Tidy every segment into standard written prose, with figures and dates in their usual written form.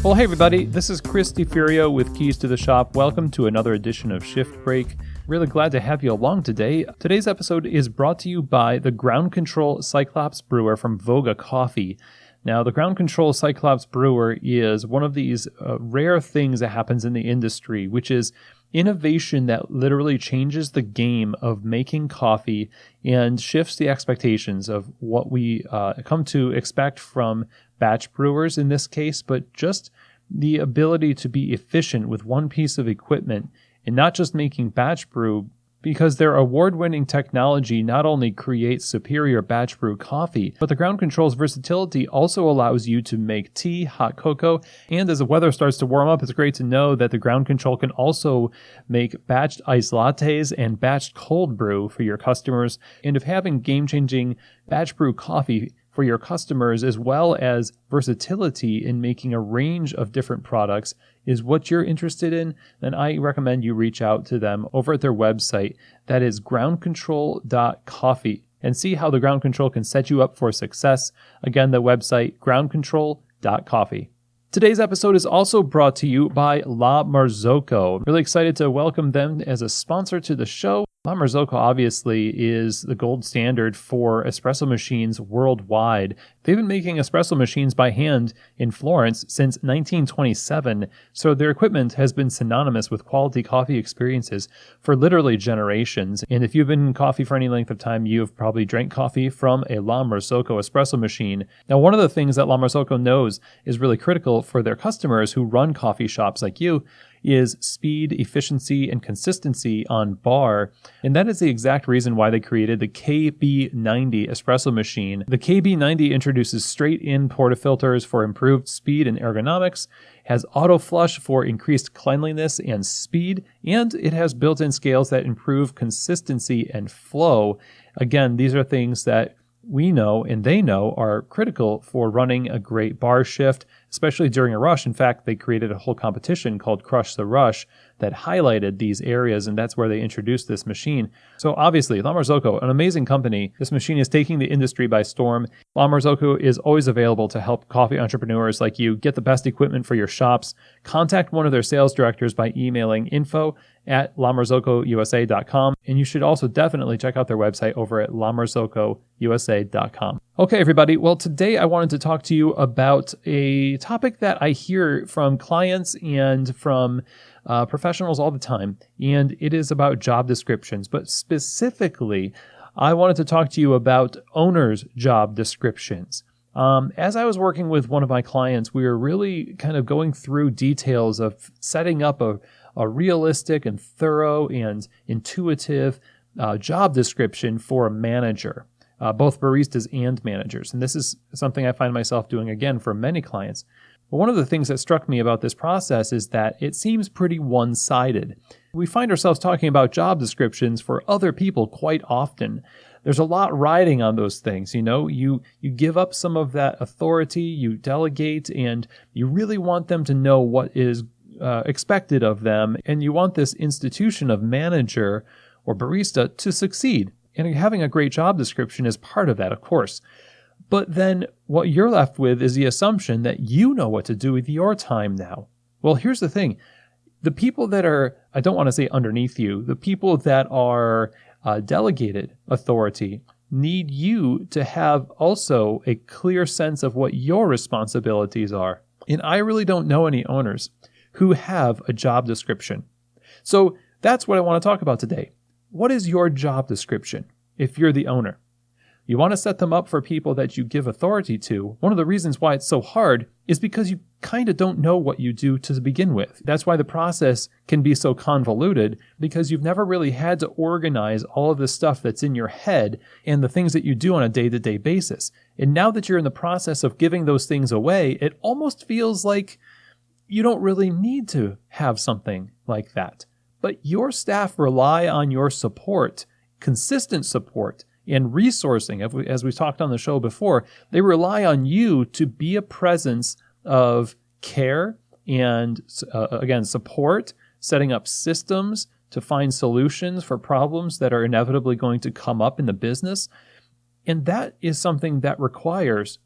Well, hey everybody, this is Chris DiFurio with Keys to the Shop. Welcome to another edition of Shift Break. Really glad to have you along today. Today's episode is brought to you by the Ground Control Cyclops Brewer from Voga Coffee. Now, the Ground Control Cyclops Brewer is one of these rare things that happens in the industry, which is innovation that literally changes the game of making coffee and shifts the expectations of what we come to expect from batch brewers in this case, but just the ability to be efficient with one piece of equipment and not just making batch brew, because their award-winning technology not only creates superior batch brew coffee, but the Ground Control's versatility also allows you to make tea, hot cocoa, and as the weather starts to warm up, it's great to know that the Ground Control can also make batched iced lattes and batched cold brew for your customers. And if having game-changing batch brew coffee for your customers, as well as versatility in making a range of different products, is what you're interested in, then I recommend you reach out to them over at their website. That is groundcontrol.coffee, and see how the Ground Control can set you up for success. Again, the website, groundcontrol.coffee. Today's episode is also brought to you by La Marzocco. I'm really excited to welcome them as a sponsor to the show. La Marzocco obviously is the gold standard for espresso machines worldwide. They've been making espresso machines by hand in Florence since 1927, so their equipment has been synonymous with quality coffee experiences for literally generations. And if you've been in coffee for any length of time, you've probably drank coffee from a La Marzocco espresso machine. Now, one of the things that La Marzocco knows is really critical for their customers who run coffee shops like you is speed, efficiency, and consistency on bar. And that is the exact reason why they created the KB90 espresso machine. The KB90 introduces straight-in portafilters for improved speed and ergonomics, has auto flush for increased cleanliness and speed, and it has built-in scales that improve consistency and flow. Again, these are things that we know and they know are critical for running a great bar shift, especially during a rush. In fact, they created a whole competition called Crush the Rush that highlighted these areas, and that's where they introduced this machine. So obviously, La Marzocco, an amazing company. This machine is taking the industry by storm. La Marzocco is always available to help coffee entrepreneurs like you get the best equipment for your shops. Contact one of their sales directors by emailing info@lamarzocousa.com, and you should also definitely check out their website over at lamarzocousa.com. Okay, everybody. Well, today I wanted to talk to you about a topic that I hear from clients and from professionals all the time, and it is about job descriptions. But specifically, I wanted to talk to you about owners' job descriptions. As I was working with one of my clients, we were really kind of going through details of setting up a realistic and thorough and intuitive job description for a manager. Both baristas and managers. And this is something I find myself doing again for many clients. But one of the things that struck me about this process is that it seems pretty one-sided. We find ourselves talking about job descriptions for other people quite often. There's a lot riding on those things. You give up some of that authority, you delegate, and you really want them to know what is expected of them. And you want this institution of manager or barista to succeed. And having a great job description is part of that, of course. But then what you're left with is the assumption that you know what to do with your time now. Well, here's the thing. The people that are, I don't want to say underneath you, the people that are delegated authority need you to have also a clear sense of what your responsibilities are. And I really don't know any owners who have a job description. So that's what I want to talk about today. What is your job description if you're the owner? You want to set them up for people that you give authority to. One of the reasons why it's so hard is because you kind of don't know what you do to begin with. That's why the process can be so convoluted, because you've never really had to organize all of the stuff that's in your head and the things that you do on a day-to-day basis. And now that you're in the process of giving those things away, it almost feels like you don't really need to have something like that. But your staff rely on your support, consistent support, and resourcing. As we talked on the show before, they rely on you to be a presence of care and, again, support, setting up systems to find solutions for problems that are inevitably going to come up in the business. And that is something that requires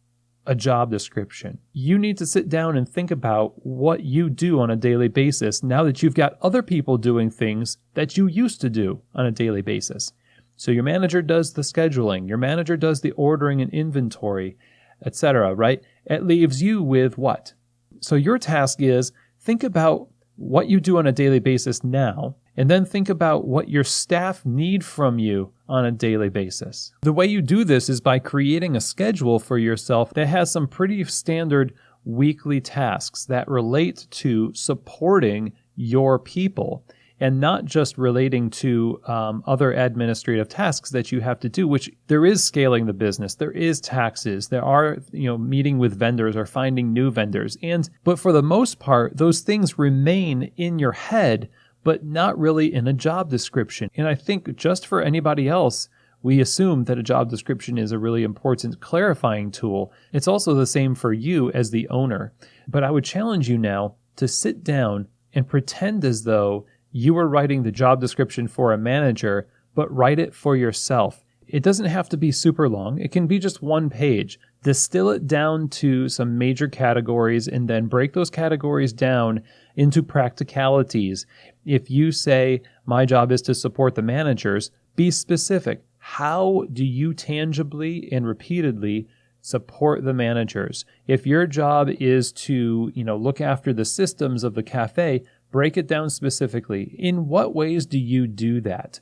a job description. You need to sit down and think about what you do on a daily basis now that you've got other people doing things that you used to do on a daily basis. So your manager does the scheduling, your manager does the ordering and inventory, etc., right? It leaves you with what? So your task is think about what you do on a daily basis now, and then think about what your staff need from you on a daily basis. The way you do this is by creating a schedule for yourself that has some pretty standard weekly tasks that relate to supporting your people and not just relating to other administrative tasks that you have to do, which there is scaling the business, there is taxes, there are, meeting with vendors or finding new vendors. But for the most part, those things remain in your head, but not really in a job description. And I think just for anybody else, we assume that a job description is a really important clarifying tool. It's also the same for you as the owner. But I would challenge you now to sit down and pretend as though you are writing the job description for a manager, but write it for yourself. It doesn't have to be super long. It can be just one page. Distill it down to some major categories and then break those categories down into practicalities. If you say, my job is to support the managers, be specific. How do you tangibly and repeatedly support the managers? If your job is to, look after the systems of the cafe, break it down specifically. In what ways do you do that?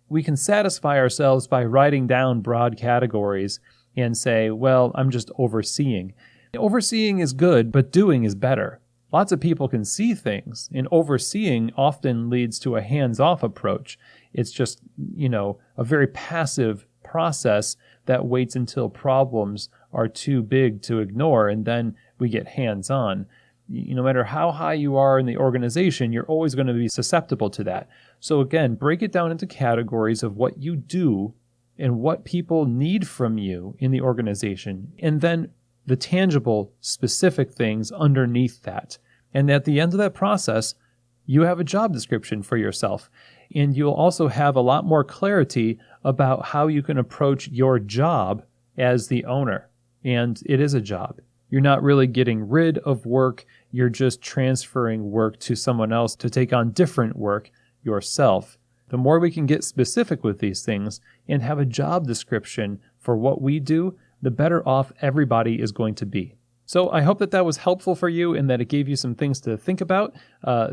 We can satisfy ourselves by writing down broad categories and say, well, I'm just overseeing. Overseeing is good, but doing is better. Lots of people can see things, and overseeing often leads to a hands-off approach. It's just, a very passive process that waits until problems are too big to ignore, and then we get hands-on. No matter how high you are in the organization, you're always going to be susceptible to that. So again, break it down into categories of what you do and what people need from you in the organization, and then the tangible, specific things underneath that. And at the end of that process, you have a job description for yourself. And you'll also have a lot more clarity about how you can approach your job as the owner. And it is a job. You're not really getting rid of work. You're just transferring work to someone else to take on different work yourself. The more we can get specific with these things and have a job description for what we do, the better off everybody is going to be. So I hope that was helpful for you and that it gave you some things to think about.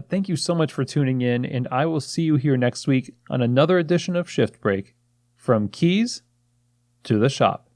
Thank you so much for tuning in, and I will see you here next week on another edition of Shift Break, from keys to the shop.